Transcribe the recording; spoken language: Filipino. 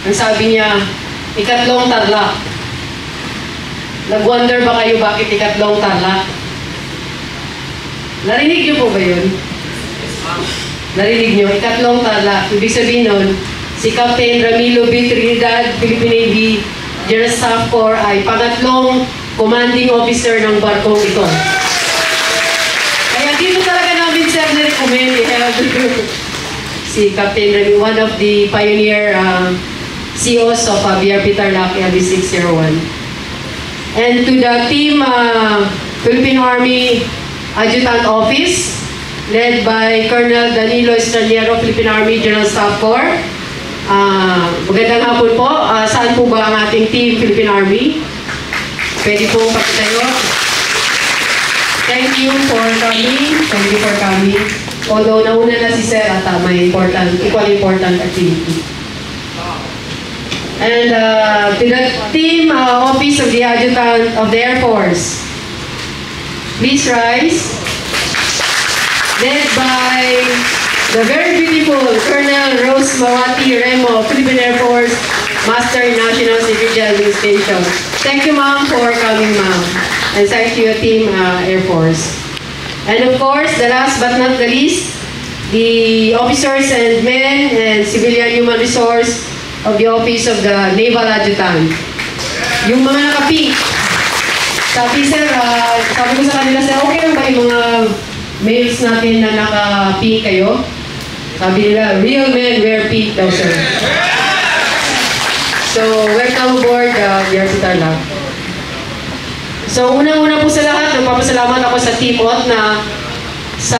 Ang sabi niya, ikatlong Tarlac. Nag-wonder ba kayo bakit ikatlong Tarlac? Narinig niyo po ba yun? Narinig niyo? Ikatlong Tarlac. Ibig sabihin nun, si Captain Ramilo B. Trinidad, Philippine Navy, General Staff Corps ay pangatlong commanding officer ng barkong ito. Kaya dito talaga namin, sir, na-recommend si Captain Ramilo, one of the pioneer CEOs of BRP Tarlac LD 601. And to the team, Philippine Army Adjutant Office, led by Colonel Danilo Estraniero, Philippine Army General Staff Corps. Magandang hapon po. Saan po ba ang ating team, Philippine Army? Pwede po pakitayo. Thank you for coming. Thank you for coming. Although nauna na si Sir at may equally important activity. And to the team, Office of the Adjutant of the Air Force. Please rise. Led by the very beautiful Colonel Rose Mawati Remo, Philippine Air Force, Master in National Security Administration. Thank you, ma'am, for coming, ma'am. And thank you, Team Air Force. And of course, the last but not the least, the officers and men and civilian human resource of the Office of the Naval Adjutant. Yung mga naka-pink. Sabi, sir, sabi ko sa kanila, sir, okay lang ba yung mga males natin na naka-pink kayo? Sabi nila, real men wear pink daw, sir. So, welcome aboard, BRP Tarlac. So, unang-una po sa lahat, nagpapasalamat ako sa Team OT na